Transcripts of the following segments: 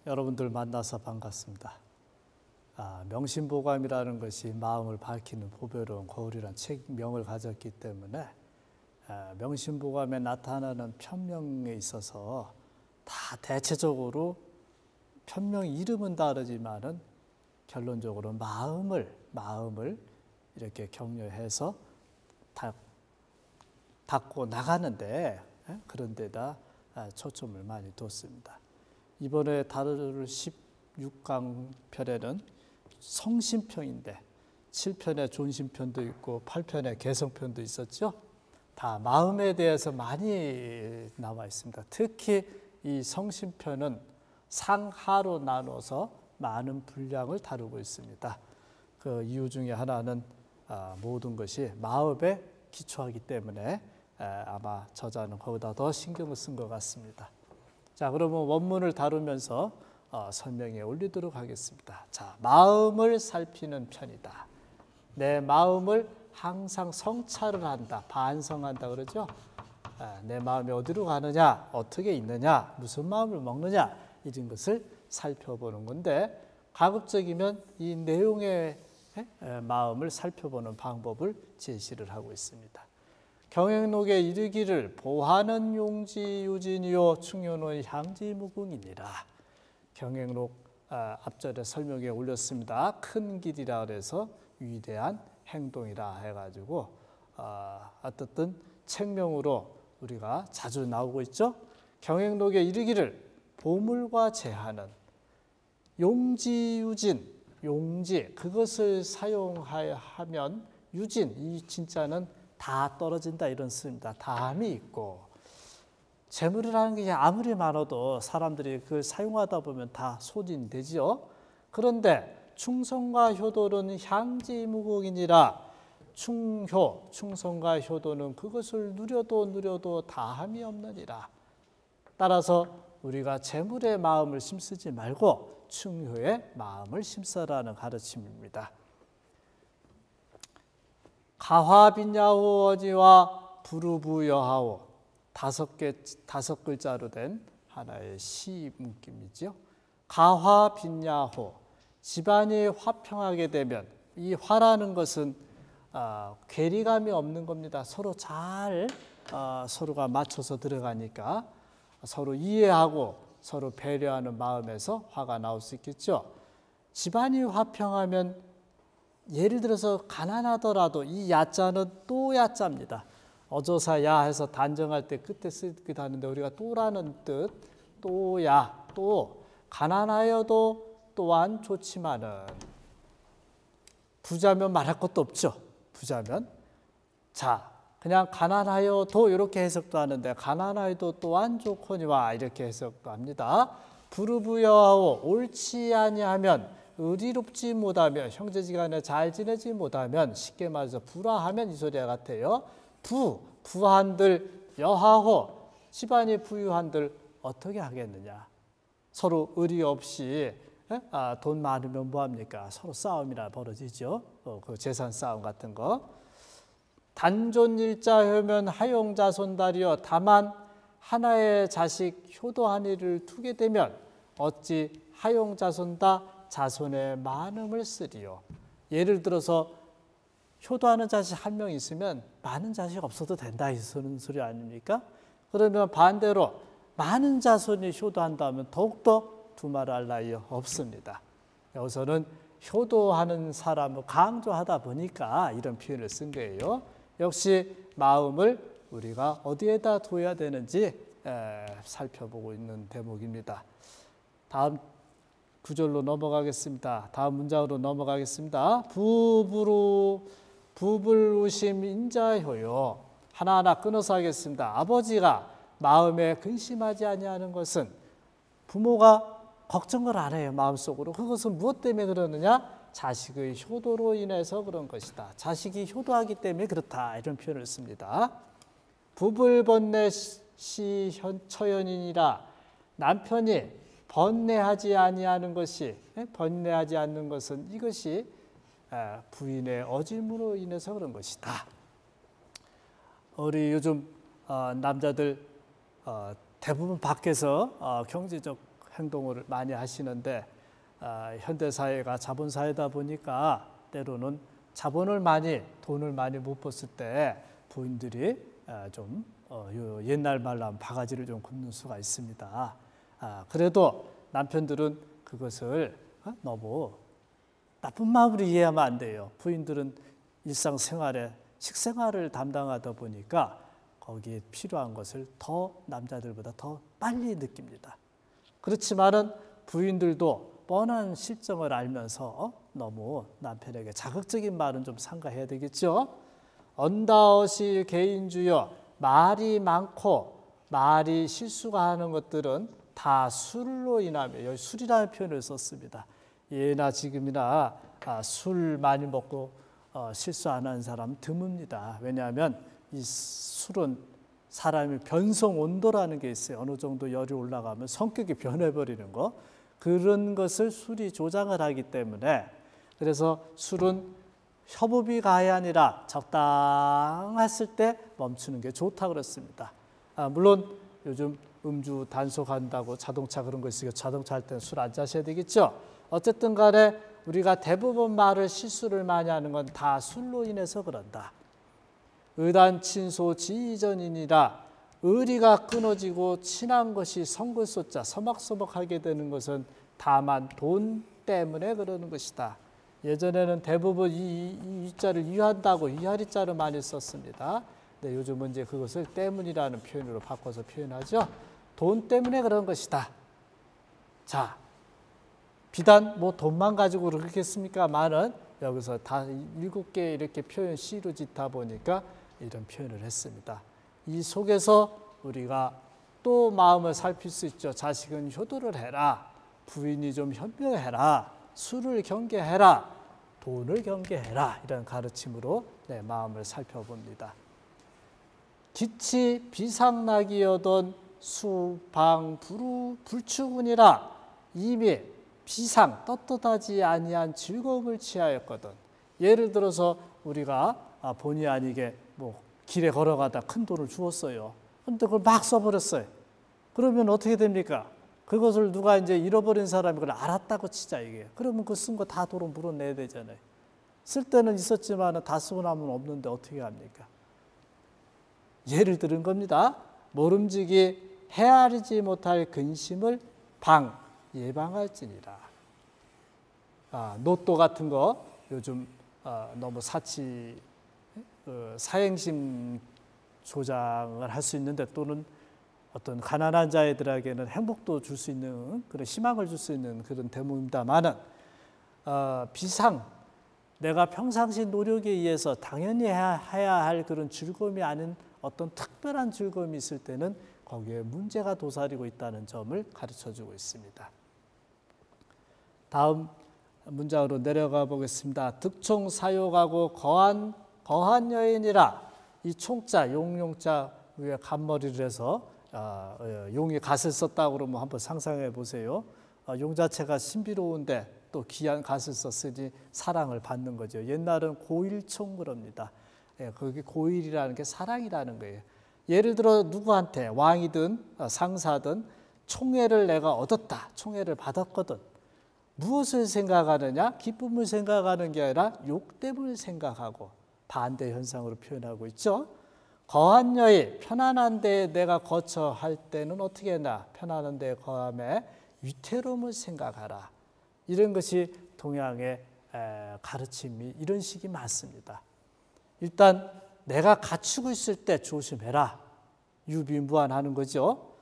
여러분들 만나서 반갑습니다. 명심보감이라는 것이 마음을 밝히는 보배로운 거울이라는 책명을 가졌기 때문에 명심보감에 나타나는 편명에 있어서 다 대체적으로 편명 이름은 다르지만은 결론적으로 마음을 이렇게 격려해서 닦고 나가는데 그런 데다 초점을 많이 뒀습니다. 이번에 다룰 16강 편에는 성심편인데 7편에 존심편도 있고 8편에 개성편도 있었죠. 다 마음에 대해서 많이 나와 있습니다. 특히 이 성심편은 상하로 나눠서 많은 분량을 다루고 있습니다. 그 이유 중에 하나는 모든 것이 마음에 기초하기 때문에 아마 저자는 거기다 더 신경을 쓴 것 같습니다. 자, 그러면 원문을 다루면서 설명에 올리도록 하겠습니다. 자, 마음을 살피는 편이다. 내 마음을 항상 성찰을 한다, 반성한다 그러죠. 내 마음이 어디로 가느냐, 어떻게 있느냐, 무슨 마음을 먹느냐 이런 것을 살펴보는 건데 가급적이면 이 내용의 마음을 살펴보는 방법을 제시를 하고 있습니다. 경행록에 이르기를 보하는 용지유진이요 충효는 향지무궁이니라. 경행록 앞절에 설명에 올렸습니다. 큰 길이라 그래서 위대한 행동이라 해가지고 어떻든 책명으로 우리가 자주 나오고 있죠. 경행록에 이르기를 보물과 제하는 용지유진, 용지 그것을 사용하면 유진 이 진짜는 다 떨어진다 이런 뜻입니다. 담이 있고 재물이라는 게 아무리 많아도 사람들이 그걸 사용하다 보면 다 소진되지요. 그런데 충성과 효도는 향지무궁이니라. 충성과 효도는 그것을 누려도 다함이 없느니라. 따라서 우리가 재물의 마음을 심쓰지 말고 충효의 마음을 심써라는 가르침입니다. 가화빈야호 어지와 부르부여하오 다섯 글자로 된 하나의 시 문김이죠. 가화빈야호 집안이 화평하게 되면 이 화라는 것은 괴리감이 없는 겁니다. 서로 잘 서로가 맞춰서 들어가니까 서로 이해하고 서로 배려하는 마음에서 화가 나올 수 있겠죠. 집안이 화평하면 예를 들어서 가난하더라도 이 야자는 또 야자입니다. 어조사 야 해서 단정할 때 끝에 쓰기도 하는데 우리가 또라는 뜻, 또야, 또 가난하여도 또한 좋지만은 부자면 말할 것도 없죠. 부자면 자 그냥 가난하여도 이렇게 해석도 하는데 가난하여도 또한 좋거니와 이렇게 해석도 합니다. 부르부여하오 옳지 아니하면 의리롭지 못하면 형제지간에 잘 지내지 못하면 쉽게 말해서 불화하면 이 소리와 같아요. 부한들 여하호 집안이 부유한들 어떻게 하겠느냐. 서로 의리 없이 돈 많으면 뭐합니까? 서로 싸움이나 벌어지죠. 그 재산 싸움 같은 거. 단존일자하면 하용자손달이여 다만 하나의 자식 효도한 일을 두게 되면 어찌 하용자손다 자손의 많음을 쓰리요. 예를 들어서 효도하는 자식 한 명 있으면 많은 자식 없어도 된다 이 소리 아닙니까? 그러면 반대로 많은 자손이 효도한다면 더욱더 두말할 나위 없습니다. 여기서는 효도하는 사람을 강조하다 보니까 이런 표현을 쓴 거예요. 역시 마음을 우리가 어디에다 둬야 되는지 살펴보고 있는 대목입니다. 다음 구절로 넘어가겠습니다. 다음 문장으로 넘어가겠습니다. 부불우심 인자효요. 하나하나 끊어서 하겠습니다. 아버지가 마음에 근심하지 아니하는 것은 부모가 걱정을 안 해요. 마음속으로. 그것은 무엇 때문에 그러느냐? 자식의 효도로 인해서 그런 것이다. 자식이 효도하기 때문에 그렇다. 이런 표현을 씁니다. 부불번뇌 처연이니라. 남편이 번뇌하지 아니하는 것이, 번뇌하지 않는 것은 이것이 부인의 어짐으로 인해서 그런 것이다. 우리 요즘 남자들 대부분 밖에서 경제적 행동을 많이 하시는데 현대사회가 자본사회다 보니까 때로는 돈을 많이 못 벌었을 때 부인들이 좀 옛날 말로 하면 바가지를 좀 굽는 수가 있습니다. 그래도 남편들은 그것을 너무 나쁜 마음으로 이해하면 안 돼요. 부인들은 일상생활에 식생활을 담당하다 보니까 거기에 필요한 것을 더 남자들보다 더 빨리 느낍니다. 그렇지만은 부인들도 뻔한 실정을 알면서 너무 남편에게 자극적인 말은 좀 삼가해야 되겠죠. 언다어실 개인주여. 말이 많고 말이 실수가 하는 것들은 다 술로 인하며, 여기 술이라는 표현을 썼습니다. 예나 지금이나 술 많이 먹고 실수 안 하는 사람 드뭅니다. 왜냐하면 이 술은 사람의 변성 온도라는 게 있어요. 어느 정도 열이 올라가면 성격이 변해버리는 거. 그런 것을 술이 조장을 하기 때문에, 그래서 술은 협업이 가야 아니라 적당했을 때 멈추는 게 좋다고 그랬습니다. 물론 요즘 음주 단속한다고 자동차 그런 거 있으니까 자동차 할 때는 술 안 자셔야 되겠죠. 어쨌든 간에 우리가 대부분 말을 실수를 많이 하는 건 다 술로 인해서 그런다. 의단친소 지이전이니라. 의리가 끊어지고 친한 것이 성글소자 서먹서먹하게 되는 것은 다만 돈 때문에 그러는 것이다. 예전에는 대부분 이 자를 이한다고 이하리자를 많이 썼습니다. 근데 요즘은 이제 그것을 때문이라는 표현으로 바꿔서 표현하죠. 돈 때문에 그런 것이다. 자, 비단 뭐 돈만 가지고 그렇겠습니까만은 여기서 다 7개 이렇게 표현 C로 짓다 보니까 이런 표현을 했습니다. 이 속에서 우리가 또 마음을 살필 수 있죠. 자식은 효도를 해라. 부인이 좀 현명해라. 술을 경계해라. 돈을 경계해라. 이런 가르침으로 마음을 살펴봅니다. 기치 비상락이여던 수방 불추군이라. 이미 비상 떳떳하지 아니한 즐거움을 취하였거든. 예를 들어서 우리가 본의 아니게 뭐 길에 걸어가다 큰 돈을 주었어요. 그런데 그걸 막 써버렸어요. 그러면 어떻게 됩니까? 그것을 누가 이제 잃어버린 사람이 그걸 알았다고 치자 이게. 그러면 그 쓴 거 다 도로 물어내야 되잖아요. 쓸 때는 있었지만 다 쓰고 나면 없는데 어떻게 합니까? 예를 들은 겁니다. 모름지기 헤아리지 못할 근심을 예방할지니라. 노또 같은 거 요즘 너무 사행심 조장을 할 수 있는데, 또는 어떤 가난한 자애들에게는 행복도 줄 수 있는 그런 희망을 줄 수 있는 그런 대목입니다만은 비상, 내가 평상시 노력에 의해서 당연히 해야 할 그런 즐거움이 아닌 어떤 특별한 즐거움이 있을 때는 거기에 문제가 도사리고 있다는 점을 가르쳐주고 있습니다. 다음 문장으로 내려가 보겠습니다. 득총 사욕하고 거한 여인이라. 이 총자, 용용자 위에 간머리를 해서 용이 갓을 썼다고 그러면 한번 상상해 보세요. 용 자체가 신비로운데 또 귀한 갓을 썼으니 사랑을 받는 거죠. 옛날은 고일총 그럽니다. 거기 고일이라는 게 사랑이라는 거예요. 예를 들어 누구한테 왕이든 상사든 총애를 내가 얻었다. 총애를 받았거든. 무엇을 생각하느냐? 기쁨을 생각하는 게 아니라 욕됨을 생각하고 반대 현상으로 표현하고 있죠. 거한 여인, 편안한 데에 내가 거처할 때는 어떻게 했나? 편안한 데에 거함에 위태로움을 생각하라. 이런 것이 동양의 가르침이 이런 식이 많습니다. 일단 내가 갖추고 있을 때 조심해라. 유비무환하는 거죠.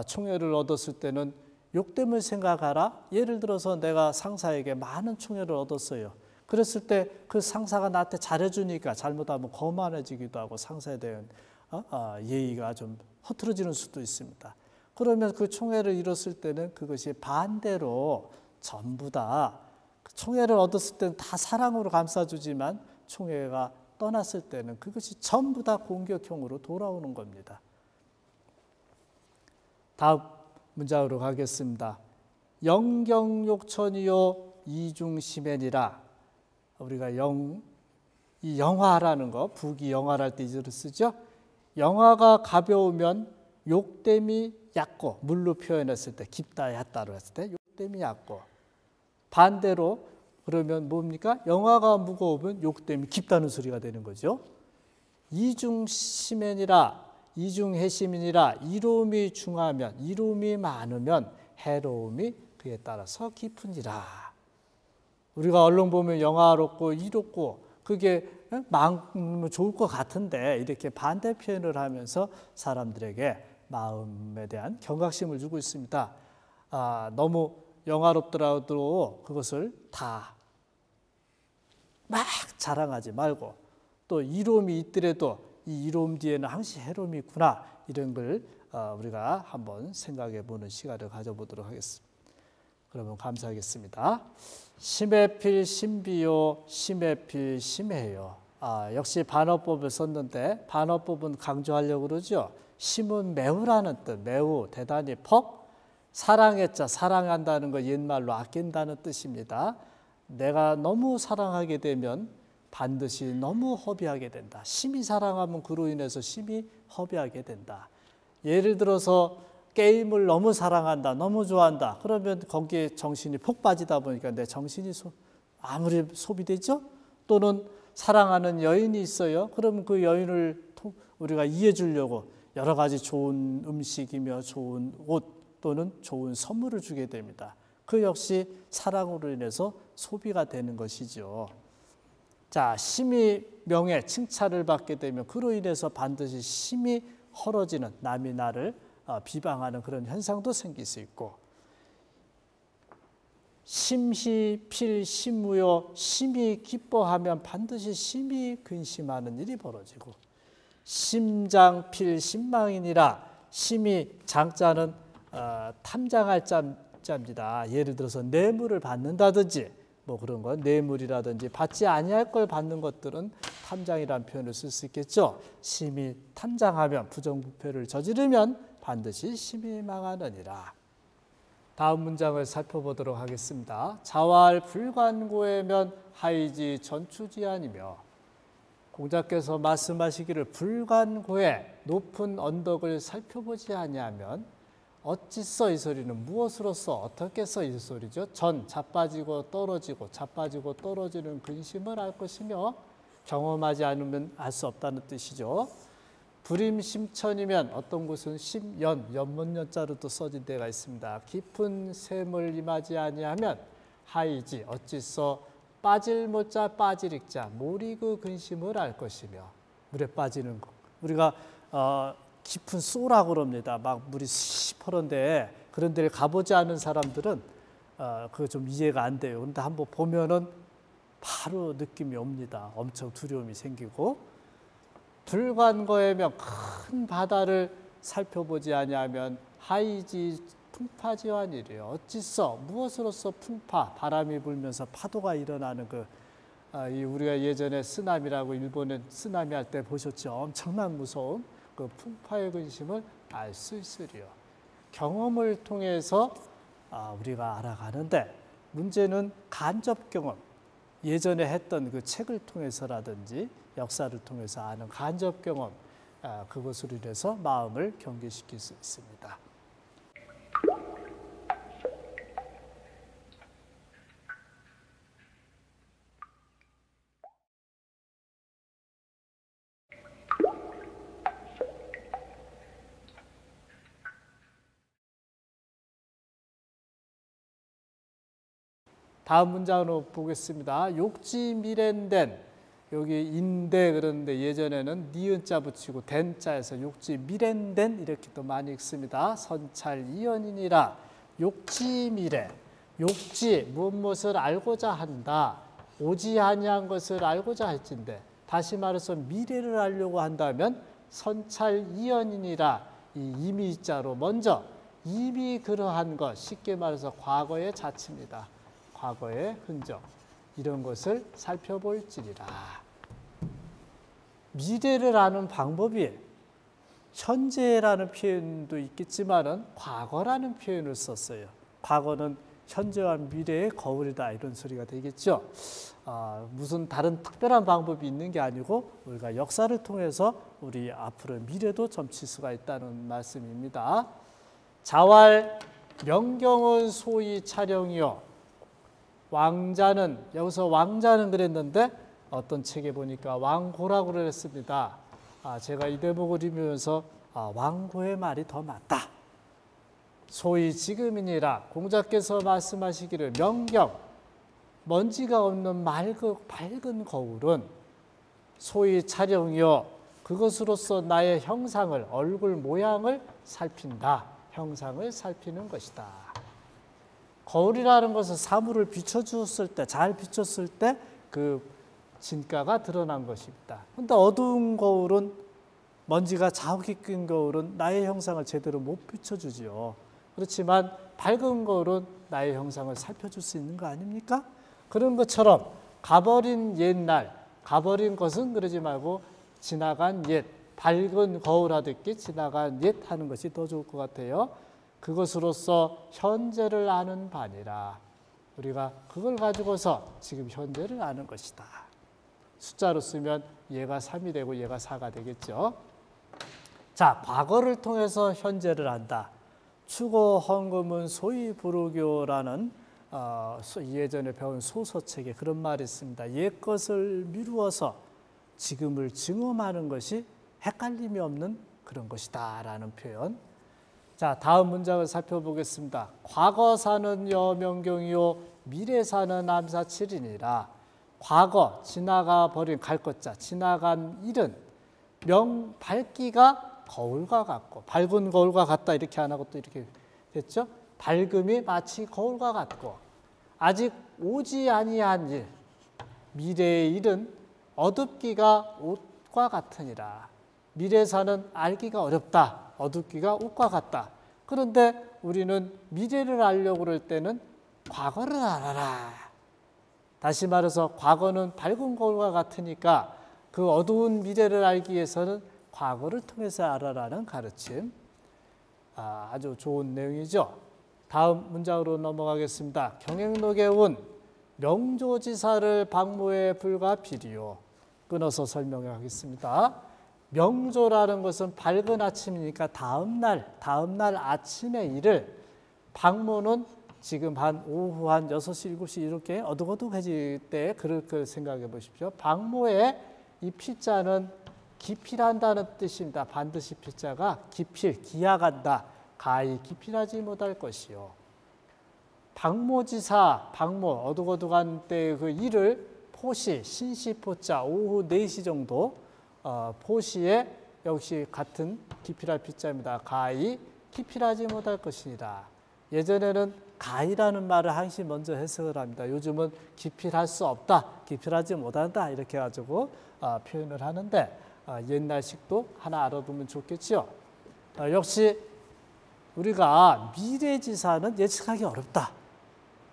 총애를 얻었을 때는 욕됨을 생각하라. 예를 들어서 내가 상사에게 많은 총애를 얻었어요. 그랬을 때 그 상사가 나한테 잘해주니까 잘못하면 거만해지기도 하고 상사에 대한 예의가 좀 허틀어지는 수도 있습니다. 그러면 그 총애를 잃었을 때는 그것이 반대로 전부 다 총애를 얻었을 때는 다 사랑으로 감싸주지만 총애가 떠났을 때는 그것이 전부 다 공격형으로 돌아오는 겁니다. 다음 문장으로 가겠습니다. 영경욕천이요 이중심엔이라. 우리가 이 영화라는 거, 북이 영화할 때 이절을 쓰죠. 영화가 가벼우면 욕됨이 얕고, 물로 표현했을 때 깊다 얕다로 했을 때 욕됨이 얕고, 반대로 그러면 뭡니까? 영화가 무거우면 욕됨이 깊다는 소리가 되는 거죠. 이중심엔이라, 이중해심이니라. 이로움이 중하면, 이로움이 많으면 해로움이 그에 따라서 깊으니라. 우리가 얼른 보면 영화롭고 이롭고 그게 많으면 좋을 것 같은데 이렇게 반대 표현을 하면서 사람들에게 마음에 대한 경각심을 주고 있습니다. 너무 영화롭더라도 그것을 다 막 자랑하지 말고, 또 이로움이 있더라도 이 이로움 뒤에는 항상 해로움이 있구나, 이런 걸 우리가 한번 생각해 보는 시간을 가져보도록 하겠습니다. 그러면 감사하겠습니다. 심해필 심비요 심해필 심해요. 역시 반어법을 썼는데 반어법은 강조하려고 그러죠. 심은 매우라는 뜻, 매우, 대단히 퍽. 사랑했자, 사랑한다는 거 옛말로 아낀다는 뜻입니다. 내가 너무 사랑하게 되면 반드시 너무 허비하게 된다. 심히 사랑하면 그로 인해서 심히 허비하게 된다. 예를 들어서 게임을 너무 사랑한다, 너무 좋아한다. 그러면 거기에 정신이 폭 빠지다 보니까 내 정신이 아무리 소비되죠? 또는 사랑하는 여인이 있어요. 그러면 그 여인을 우리가 이해해 주려고 여러 가지 좋은 음식이며 좋은 옷 또는 좋은 선물을 주게 됩니다. 그 역시 사랑으로 인해서 소비가 되는 것이죠. 자, 심히 명예, 칭찬을 받게 되면 그로 인해서 반드시 심히 헐어지는, 남이 나를 비방하는 그런 현상도 생길 수 있고, 심히 필 심무요, 심히 기뻐하면 반드시 심히 근심하는 일이 벌어지고, 심장 필 심망이니라. 심히 장자는 탐장할 자입니다. 예를 들어서 뇌물을 받는다든지 뭐 그런 건 뇌물이라든지 받지 아니할 걸 받는 것들은 탐장이라는 표현을 쓸 수 있겠죠. 심히 탐장하면, 부정부패를 저지르면 반드시 심히 망하느니라. 다음 문장을 살펴보도록 하겠습니다. 자활 불관고에면 하이지 전추지아니며. 공자께서 말씀하시기를 불관고에, 높은 언덕을 살펴보지 아니하면 어찌 써, 이 소리는 무엇으로 써, 어떻게 써, 이 소리죠. 전, 자빠지고 떨어지고 자빠지고 떨어지는 근심을 알 것이며 경험하지 않으면 알 수 없다는 뜻이죠. 불임심천이면 어떤 곳은 심연, 연문연자로도 써진 데가 있습니다. 깊은 샘을 임하지 아니하면 하이지, 어찌 써 빠질 모자 빠지릭자, 모리그 근심을 알 것이며. 물에 빠지는 거, 우리가 깊은 쏘라고 그럽니다. 막 물이 시퍼런데 그런 데를 가보지 않은 사람들은 그거 좀 이해가 안 돼요. 그런데 한번 보면은 바로 느낌이 옵니다. 엄청 두려움이 생기고. 불관거에면 큰 바다를 살펴보지 아니하면 하이지 풍파지환이래요. 어찌써, 무엇으로써 풍파, 바람이 불면서 파도가 일어나는 우리가 예전에 쓰나미라고, 일본에 쓰나미 할 때 보셨죠? 엄청난 무서움. 그 풍파의 근심을 알 수 있으리요. 경험을 통해서 우리가 알아가는데, 문제는 간접 경험, 예전에 했던 그 책을 통해서라든지 역사를 통해서 아는 간접 경험, 그것으로 인해서 마음을 경계시킬 수 있습니다. 다음 문장으로 보겠습니다. 욕지 미렌된, 여기 인대 그러는데 예전에는 니은자 붙이고 된자에서 욕지 미렌된 이렇게 또 많이 읽습니다. 선찰 이연이니라. 욕지 미래, 욕지 무엇을 알고자 한다, 오지 아니한 것을 알고자 할진대. 다시 말해서 미래를 알려고 한다면 선찰 이연이니라. 이 이미자로 먼저 이미 그러한 것, 쉽게 말해서 과거의 자치입니다. 과거의 흔적 이런 것을 살펴볼지리라. 미래를 아는 방법이 현재라는 표현도 있겠지만은 과거라는 표현을 썼어요. 과거는 현재와 미래의 거울이다 이런 소리가 되겠죠. 무슨 다른 특별한 방법이 있는 게 아니고 우리가 역사를 통해서 우리 앞으로 미래도 점칠 수가 있다는 말씀입니다. 자왈 명경은 소위 촬영이요. 왕자는 여기서 왕자는 그랬는데 어떤 책에 보니까 왕고라고 그랬습니다. 제가 이 대목을 읽으면서 왕고의 말이 더 맞다. 소위 지금이니라 공자께서 말씀하시기를 명경 먼지가 없는 밝은 거울은 소위 촬영이요 그것으로서 나의 형상을 얼굴 모양을 살핀다. 형상을 살피는 것이다. 거울이라는 것은 사물을 비춰주었을 때 잘 비췄을 때 그 진가가 드러난 것입니다. 그런데 어두운 거울은 먼지가 자욱이 낀 거울은 나의 형상을 제대로 못 비춰주지요. 그렇지만 밝은 거울은 나의 형상을 살펴줄 수 있는 거 아닙니까? 그런 것처럼 가버린 옛날, 가버린 것은 그러지 말고 지나간 옛, 밝은 거울 하듯이 지나간 옛 하는 것이 더 좋을 것 같아요. 그것으로서 현재를 아는 바니라. 우리가 그걸 가지고서 지금 현재를 아는 것이다. 숫자로 쓰면 얘가 3이 되고 얘가 4가 되겠죠. 자, 과거를 통해서 현재를 안다. 추고 헌금은 소위 부르교라는 예전에 배운 소서책에 그런 말이 있습니다. 옛 것을 미루어서 지금을 증험하는 것이 헷갈림이 없는 그런 것이다 라는 표현. 자, 다음 문장을 살펴보겠습니다. 과거사는 여명경이요 미래사는 암사칠이니라. 과거, 지나가 버린 갈 것자, 지나간 일은 밝기가 거울과 같고 밝은 거울과 같다 이렇게 안 하고 또 이렇게 됐죠. 밝음이 마치 거울과 같고 아직 오지 아니한 일, 미래의 일은 어둡기가 옷과 같으니라. 미래사는 알기가 어렵다. 어둡기가 옷과 같다. 그런데 우리는 미래를 알려고 그럴 때는 과거를 알아라. 다시 말해서 과거는 밝은 거울과 같으니까 그 어두운 미래를 알기 위해서는 과거를 통해서 알아라는 가르침. 아주 좋은 내용이죠. 다음 문장으로 넘어가겠습니다. 경행록에 온 명조지사를 박모에 불가피리요. 끊어서 설명하겠습니다. 명조라는 것은 밝은 아침이니까 다음 날 아침의 일을 박모는 지금 오후 한 6시, 7시 이렇게 어둑어둑해질 때 그렇게 생각해 보십시오. 박모의 이 피자는 기필한다는 뜻입니다. 반드시 피자가 기약한다. 가히 기필하지 못할 것이요. 박모지사, 어둑어둑한 때 그 일을 포시, 신시포자 오후 4시 정도 포시에 역시 같은 기필할 피자입니다. 가히 기필하지 못할 것이니라. 예전에는 가히라는 말을 항상 먼저 해석을 합니다. 요즘은 기필할 수 없다, 기필하지 못한다 이렇게 가지고 표현을 하는데 옛날식도 하나 알아두면 좋겠죠. 역시 우리가 미래지사는 예측하기 어렵다.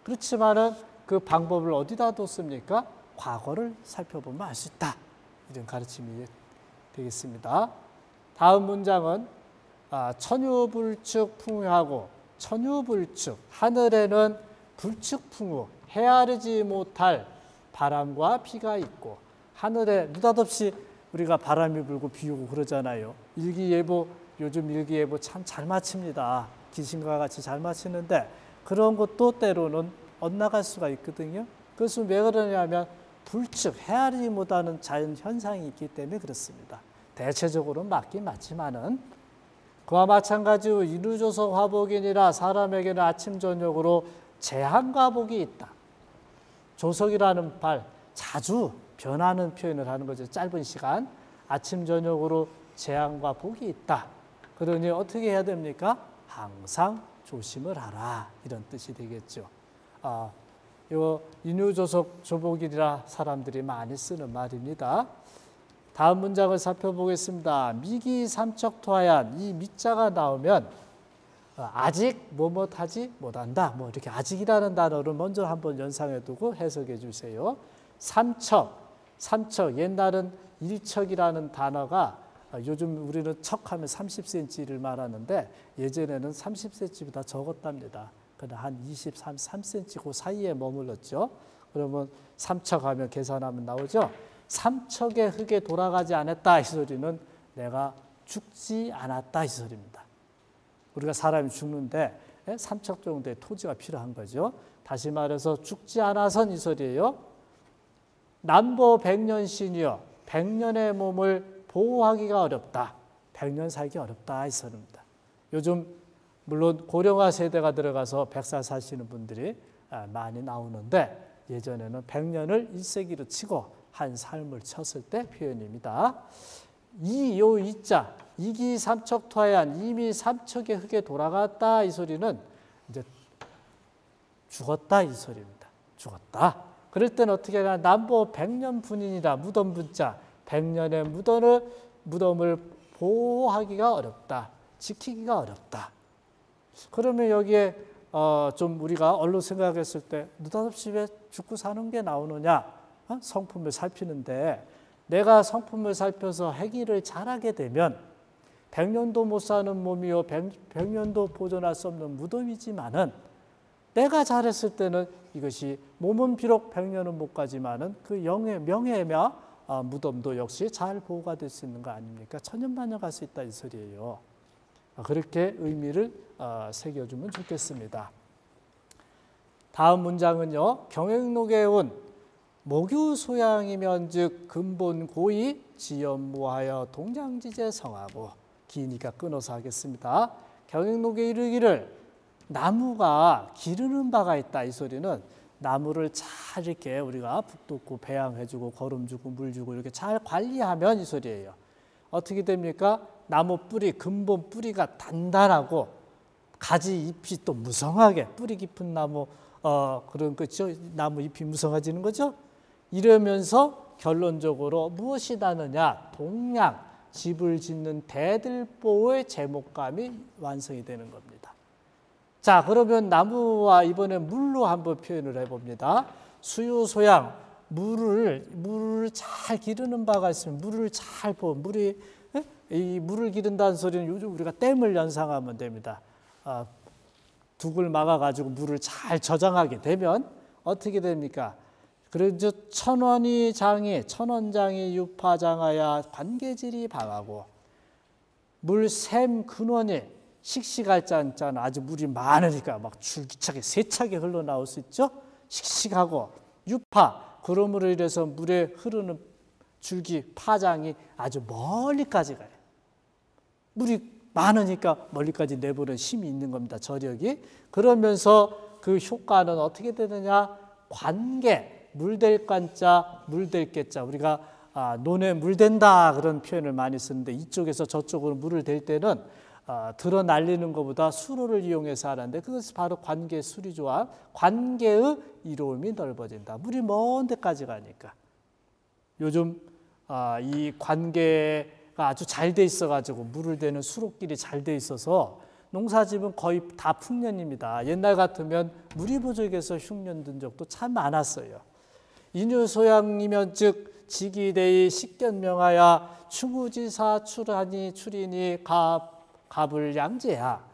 그렇지만은 그 방법을 어디다 뒀습니까? 과거를 살펴보면 알 수 있다. 이런 가르침이 되겠습니다. 다음 문장은 천유불축 풍요하고 천유불축 하늘에는 불축풍우 헤아리지 못할 바람과 비가 있고 하늘에 느닷없이 우리가 바람이 불고 비 오고 그러잖아요. 일기예보 요즘 일기예보 참 잘 맞춥니다. 귀신과 같이 잘 맞히는데 그런 것도 때로는 엇나갈 수가 있거든요. 그것은 왜 그러냐면 불축, 헤아리지 못하는 자연 현상이 있기 때문에 그렇습니다. 대체적으로는 맞긴 맞지만은 그와 마찬가지로 인후조석 화복이니라 사람에게는 아침 저녁으로 재한과 복이 있다. 조석이라는 말 자주 변하는 표현을 하는 거죠. 짧은 시간 아침 저녁으로 재한과 복이 있다. 그러니 어떻게 해야 됩니까? 항상 조심을 하라 이런 뜻이 되겠죠. 요 인후조석 조복이라 사람들이 많이 쓰는 말입니다. 다음 문장을 살펴보겠습니다. 미기 삼척토하얀 이 미자가 나오면 아직 뭐뭐하지 못한다. 뭐 이렇게 아직이라는 단어를 먼저 한번 연상해 두고 해석해 주세요. 삼척 옛날은 일척이라는 단어가 요즘 우리는 척하면 30cm를 말하는데 예전에는 30cm보다 적었답니다. 그냥 한 23cm 그 사이에 머물렀죠. 그러면 삼척하면 계산하면 나오죠. 삼척의 흙에 돌아가지 않았다 이 소리는 내가 죽지 않았다 이 소리입니다. 우리가 사람이 죽는데 삼척 정도의 토지가 필요한 거죠. 다시 말해서 죽지 않아선 이 소리예요. 남보 백년신이여 100년의 몸을 보호하기가 어렵다. 100년 살기 어렵다 이 소리입니다. 요즘 물론 고령화 세대가 들어가서 100살 사시는 분들이 많이 나오는데 예전에는 100년을 1세기로 치고 한 삶을 쳤을 때 표현입니다. 이자 이기삼척토하얀 이미 삼척의 흙에 돌아갔다 이 소리는 이제 죽었다 이 소리입니다. 죽었다. 그럴 때는 어떻게 하냐 남보 100년 분인이라 무덤 분자 100년의 무덤을 보호하기가 어렵다. 지키기가 어렵다. 그러면 여기에 좀 우리가 얼른 생각했을 때 느닷없이 왜 죽고 사는 게 나오느냐 성품을 살피는데 내가 성품을 살펴서 행위를 잘하게 되면 100년도 못 사는 몸이요 100년도 보존할 수 없는 무덤이지만은 내가 잘했을 때는 이것이 몸은 비록 100년은 못 가지만은 그 명예며 무덤도 역시 잘 보호가 될 수 있는 거 아닙니까? 천년만년 갈 수 있다 이 소리예요. 그렇게 의미를 새겨주면 좋겠습니다. 다음 문장은요. 경행록에 온 모규소양이면 즉 근본 고의 지연무하여 동장지제 성하고 기니까 끊어서 하겠습니다. 경행록에 이르기를 나무가 기르는 바가 있다 이 소리는 나무를 잘 이렇게 우리가 북 돋고 배양해주고 거름 주고 물 주고 이렇게 잘 관리하면 이 소리예요. 어떻게 됩니까? 나무 뿌리 근본 뿌리가 단단하고 가지 잎이 또 무성하게 뿌리 깊은 나무 그런 거죠. 나무 잎이 무성해지는 거죠. 이러면서 결론적으로 무엇이 나느냐? 동양 집을 짓는 대들보의 제목감이 완성이 되는 겁니다. 자, 그러면 나무와 이번에 물로 한번 표현을 해봅니다. 수유소양 물을 잘 기르는 바가 있으면 물을 잘 보면 이 물을 기른다는 소리는 요즘 우리가 댐을 연상하면 됩니다. 둑을 막아가지고 물을 잘 저장하게 되면 어떻게 됩니까? 그래서 천원장이 유파장하야 관계질이 방하고 물샘 근원이 씩씩할 짠짠 아주 물이 많으니까 막 줄기차게 세차게 흘러나올 수 있죠. 씩씩하고 유파 그러므로 인해서 물에 흐르는 줄기 파장이 아주 멀리까지 가요. 물이 많으니까 멀리까지 내보는 힘이 있는 겁니다. 저력이. 그러면서 그 효과는 어떻게 되느냐? 관계, 물될 관자, 물될 개자. 우리가 논에 물댄다 그런 표현을 많이 쓰는데 이쪽에서 저쪽으로 물을 댈 때는 들어 날리는 것보다 수로를 이용해서 하는데 그것이 바로 관계 수리조합, 관계의 이로움이 넓어진다. 물이 먼 데까지 가니까. 요즘 이 관계가 아주 잘 돼 있어가지고 물을 대는 수로길이 잘 돼 있어서 농사집은 거의 다 풍년입니다. 옛날 같으면 물이 부족해서 흉년 든 적도 참 많았어요. 인유소양이면 즉 지기대의 식견명하야 추구지사 출인이 갑을 양재야.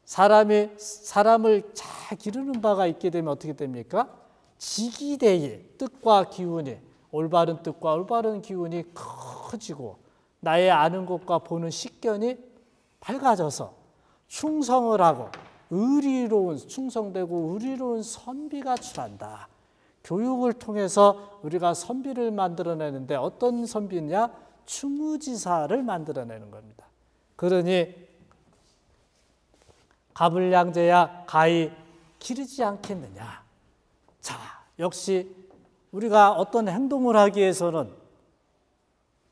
사람을 잘 기르는 바가 있게 되면 어떻게 됩니까? 지기대의 뜻과 기운이 올바른 뜻과 올바른 기운이 커지고 나의 아는 것과 보는 식견이 밝아져서 충성을 하고 충성되고 의리로운 선비가 출한다. 교육을 통해서 우리가 선비를 만들어내는데 어떤 선비냐? 충우지사를 만들어내는 겁니다. 그러니 갑을양제야 가히 기르지 않겠느냐. 자, 역시 우리가 어떤 행동을 하기 위해서는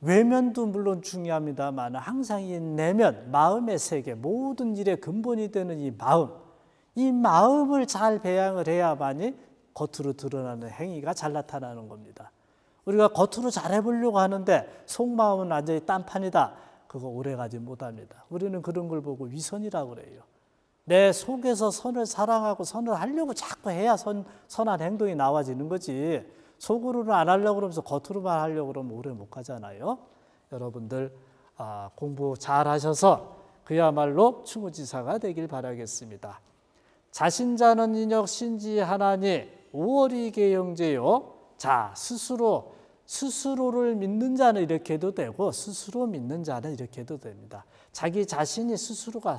외면도 물론 중요합니다만 항상 이 내면, 마음의 세계, 모든 일의 근본이 되는 이 마음을 잘 배양을 해야만이 겉으로 드러나는 행위가 잘 나타나는 겁니다. 우리가 겉으로 잘해보려고 하는데 속마음은 완전히 딴판이다. 그거 오래가지 못합니다. 우리는 그런 걸 보고 위선이라고 그래요. 내 속에서 선을 사랑하고 선을 하려고 자꾸 해야 선한 행동이 나와지는 거지. 속으로는 안 하려고 그러면서 겉으로만 하려고 그러면 오래 못 가잖아요. 여러분들 공부 잘 하셔서 그야말로 충우지사가 되길 바라겠습니다. 자신자는 인역 신지하나니 오월이계 영제요. 자, 스스로를 믿는 자는 이렇게 해도 되고 스스로 믿는 자는 이렇게 해도 됩니다. 자기 자신이 스스로가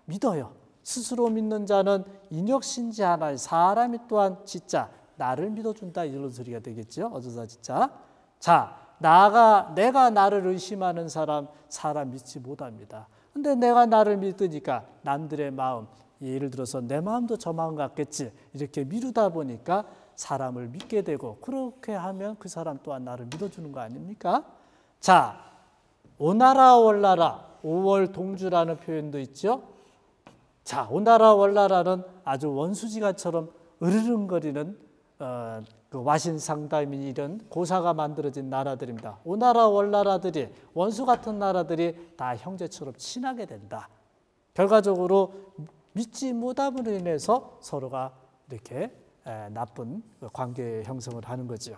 믿어요. 스스로 믿는 자는 인역신지하나니 사람이 또한 진짜 나를 믿어준다 이런 소리가 되겠죠. 어조사 진짜. 자, 내가 나를 의심하는 사람 믿지 못합니다. 근데 내가 나를 믿으니까 남들의 마음, 예를 들어서 내 마음도 저 마음 같겠지 이렇게 미루다 보니까 사람을 믿게 되고 그렇게 하면 그 사람 또한 나를 믿어주는 거 아닙니까? 자, 오나라 월나라 5월 동주라는 표현도 있죠. 자, 오나라 월나라는 아주 원수지가처럼 으르렁거리는 그 와신상담이 이런 고사가 만들어진 나라들입니다. 오나라 월나라들이 원수 같은 나라들이 다 형제처럼 친하게 된다. 결과적으로 믿지 못함으로 인해서 서로가 이렇게 나쁜 관계 형성을 하는 거죠.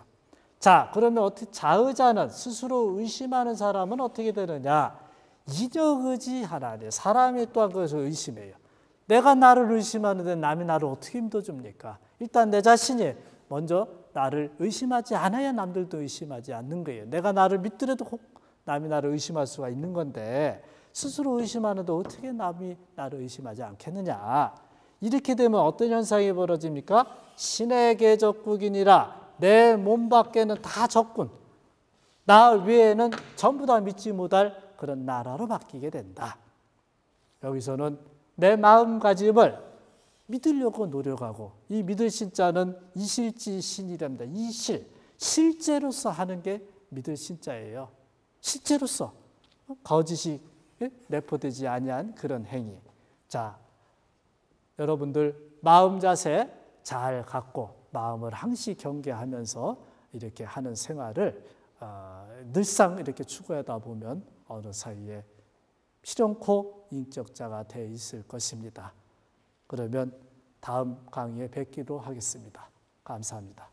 자, 그러면 어떻게 자의자는 스스로 의심하는 사람은 어떻게 되느냐? 인역의지하나니 사람이 또한 그것을 의심해요. 내가 나를 의심하는데 남이 나를 어떻게 믿어줍니까? 일단 내 자신이 먼저 나를 의심하지 않아야 남들도 의심하지 않는 거예요. 내가 나를 믿더라도 혹 남이 나를 의심할 수가 있는 건데 스스로 의심하는데 어떻게 남이 나를 의심하지 않겠느냐. 이렇게 되면 어떤 현상이 벌어집니까? 신에게 적국이니라 내 몸 밖에는 다 적군. 나 외에는 전부 다 믿지 못할 그런 나라로 바뀌게 된다. 여기서는 내 마음가짐을 믿으려고 노력하고 이 믿을 신자는 이실지 신이랍니다. 이실, 실제로서 하는 게 믿을 신자예요. 실제로서 거짓이 내포되지 아니한 그런 행위. 자, 여러분들 마음 자세 잘 갖고 마음을 항시 경계하면서 이렇게 하는 생활을 늘상 이렇게 추구하다 보면 어느 사이에 실현코 인격자가 되어 있을 것입니다. 그러면 다음 강의에 뵙기로 하겠습니다. 감사합니다.